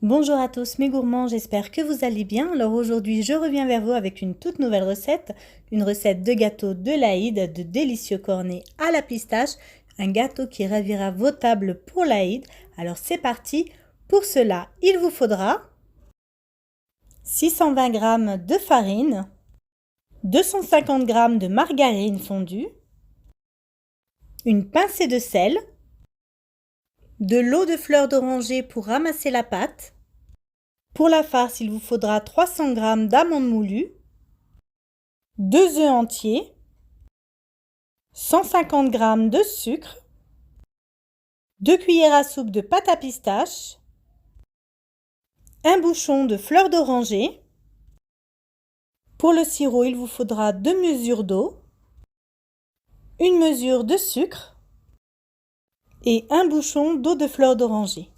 Bonjour à tous mes gourmands, j'espère que vous allez bien. Alors aujourd'hui je reviens vers vous avec une toute nouvelle recette, une recette de gâteau de l'Aïd, de délicieux cornets à la pistache, un gâteau qui ravira vos tables pour l'Aïd. Alors c'est parti, pour cela il vous faudra 620 g de farine, 250 g de margarine fondue, une pincée de sel, de l'eau de fleur d'oranger pour ramasser la pâte. Pour la farce, il vous faudra 300 g d'amandes moulues, 2 œufs entiers, 150 g de sucre, 2 cuillères à soupe de pâte à pistache, un bouchon de fleur d'oranger. Pour le sirop, il vous faudra 2 mesures d'eau, une mesure de sucre et un bouchon d'eau de fleur d'oranger.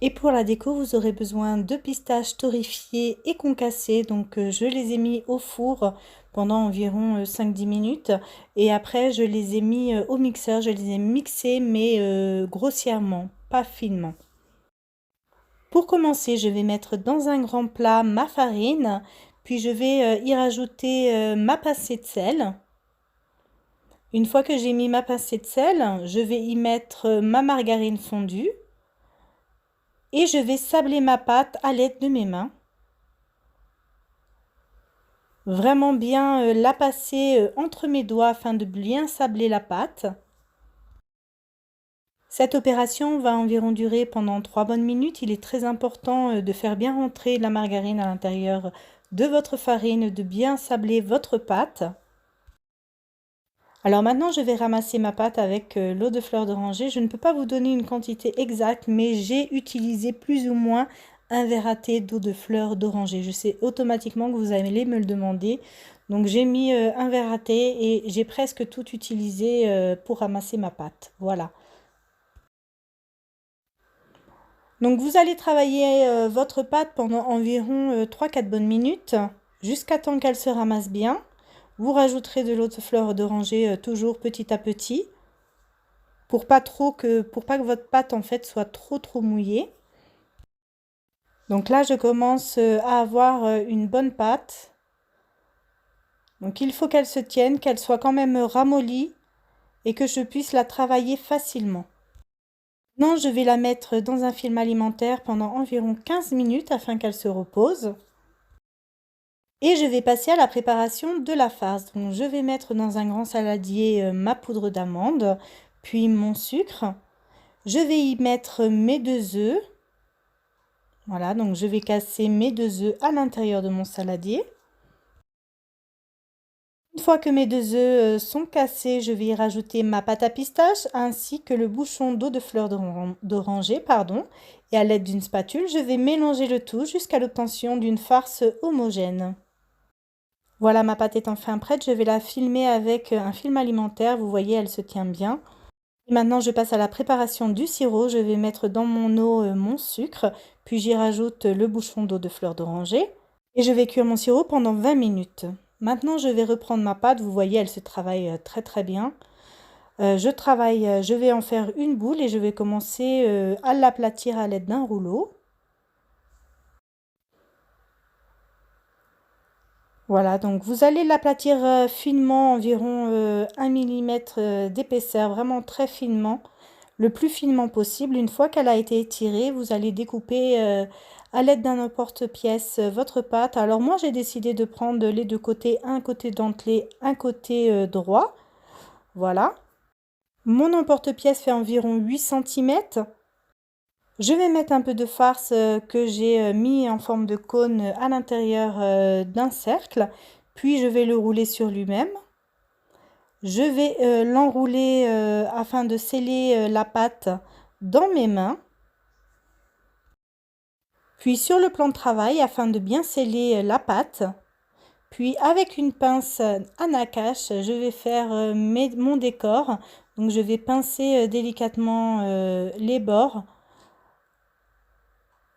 Et pour la déco, vous aurez besoin de pistaches torréfiées et concassées. Donc je les ai mis au four pendant environ 5-10 minutes. Et après, je les ai mis au mixeur. Je les ai mixées, mais grossièrement, pas finement. Pour commencer, je vais mettre dans un grand plat ma farine. Puis je vais y rajouter ma pincée de sel. Une fois que j'ai mis ma pincée de sel, je vais y mettre ma margarine fondue. Et je vais sabler ma pâte à l'aide de mes mains. Vraiment bien la passer entre mes doigts afin de bien sabler la pâte. Cette opération va environ durer pendant 3 bonnes minutes. Il est très important de faire bien rentrer la margarine à l'intérieur de votre farine, de bien sabler votre pâte. Alors maintenant, je vais ramasser ma pâte avec l'eau de fleur d'oranger. Je ne peux pas vous donner une quantité exacte, mais j'ai utilisé plus ou moins un verre à thé d'eau de fleur d'oranger. Je sais automatiquement que vous allez me le demander. Donc j'ai mis un verre à thé et j'ai presque tout utilisé pour ramasser ma pâte. Voilà. Donc vous allez travailler votre pâte pendant environ 3-4 bonnes minutes, jusqu'à temps qu'elle se ramasse bien. Vous rajouterez de l'eau de fleur d'oranger toujours petit à petit pour pas que votre pâte en fait soit trop mouillée. Donc là je commence à avoir une bonne pâte. Donc il faut qu'elle se tienne, qu'elle soit quand même ramollie et que je puisse la travailler facilement. Maintenant je vais la mettre dans un film alimentaire pendant environ 15 minutes afin qu'elle se repose. Et je vais passer à la préparation de la farce. Donc je vais mettre dans un grand saladier ma poudre d'amande, puis mon sucre. Je vais y mettre mes 2 œufs. Voilà, donc je vais casser mes 2 œufs à l'intérieur de mon saladier. Une fois que mes 2 œufs sont cassés, je vais y rajouter ma pâte à pistache ainsi que le bouchon d'eau de fleur d'oranger, Et à l'aide d'une spatule, je vais mélanger le tout jusqu'à l'obtention d'une farce homogène. Voilà, ma pâte est enfin prête. Je vais la filmer avec un film alimentaire. Vous voyez, elle se tient bien. Et maintenant, je passe à la préparation du sirop. Je vais mettre dans mon eau mon sucre, puis j'y rajoute le bouchon d'eau de fleur d'oranger. Et je vais cuire mon sirop pendant 20 minutes. Maintenant, je vais reprendre ma pâte. Vous voyez, elle se travaille très bien. Je vais en faire une boule et je vais commencer à l'aplatir à l'aide d'un rouleau. Voilà, donc vous allez l'aplatir finement, environ 1 mm d'épaisseur, vraiment très finement, le plus finement possible. Une fois qu'elle a été étirée, vous allez découper à l'aide d'un emporte-pièce votre pâte. Alors moi, j'ai décidé de prendre les deux côtés, un côté dentelé, un côté droit. Voilà. Mon emporte-pièce fait environ 8 cm. Je vais mettre un peu de farce que j'ai mis en forme de cône à l'intérieur d'un cercle. Puis je vais le rouler sur lui-même. Je vais l'enrouler afin de sceller la pâte dans mes mains. Puis sur le plan de travail afin de bien sceller la pâte. Puis avec une pince à nakash, je vais faire mon décor. Donc je vais pincer délicatement les bords.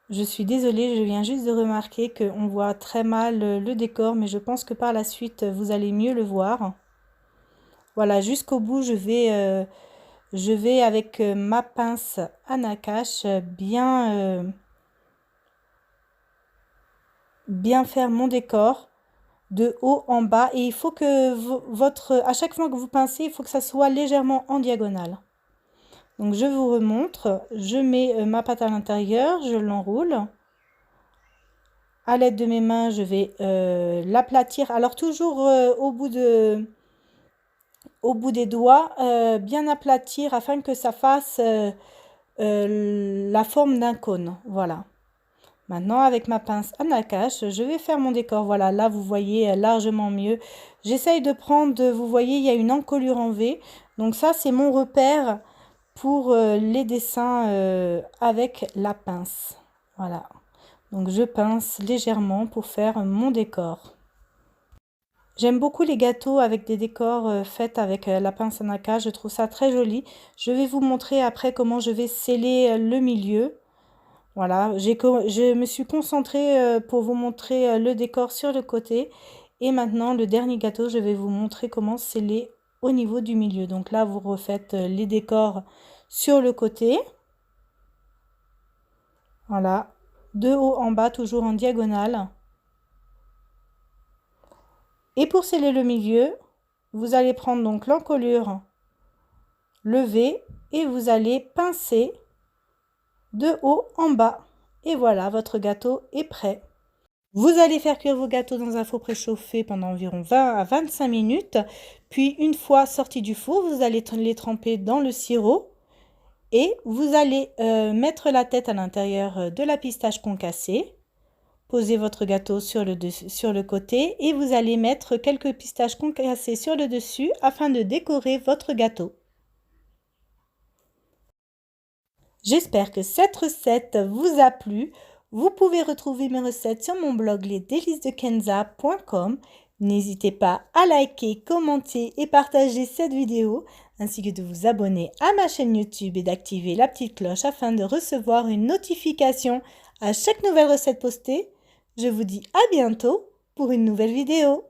Je suis désolée, je viens juste de remarquer qu'on voit très mal le décor, mais je pense que par la suite, vous allez mieux le voir. Voilà, jusqu'au bout, je vais avec ma pince à nakash bien bien faire mon décor de haut en bas. Et il faut que à chaque fois que vous pincez, il faut que ça soit légèrement en diagonale. Donc je vous remontre, je mets ma pâte à l'intérieur, je l'enroule. À l'aide de mes mains, je vais l'aplatir. Alors toujours au bout des doigts, bien aplatir afin que ça fasse la forme d'un cône. Voilà. Maintenant, avec ma pince à Nakash, je vais faire mon décor. Voilà, là, vous voyez largement mieux. J'essaye de prendre, vous voyez, il y a une encolure en V. Donc ça, c'est mon repère pour les dessins avec la pince. Voilà. Donc je pince légèrement pour faire mon décor. J'aime beaucoup les gâteaux avec des décors faits avec la pince à Nakash. Je trouve ça très joli. Je vais vous montrer après comment je vais sceller le milieu. Voilà, je me suis concentrée pour vous montrer le décor sur le côté. Et maintenant, le dernier gâteau, je vais vous montrer comment sceller au niveau du milieu. Donc là, vous refaites les décors sur le côté. Voilà, de haut en bas, toujours en diagonale. Et pour sceller le milieu, vous allez prendre donc l'encolure levée et vous allez pincer de haut en bas. Et voilà, votre gâteau est prêt. Vous allez faire cuire vos gâteaux dans un four préchauffé pendant environ 20 à 25 minutes. Puis une fois sortis du four, vous allez les tremper dans le sirop. Et vous allez mettre la tête à l'intérieur de la pistache concassée. Posez votre gâteau sur le côté et vous allez mettre quelques pistaches concassées sur le dessus afin de décorer votre gâteau. J'espère que cette recette vous a plu. Vous pouvez retrouver mes recettes sur mon blog lesdélicesdekenza.com. N'hésitez pas à liker, commenter et partager cette vidéo, ainsi que de vous abonner à ma chaîne YouTube et d'activer la petite cloche afin de recevoir une notification à chaque nouvelle recette postée. Je vous dis à bientôt pour une nouvelle vidéo.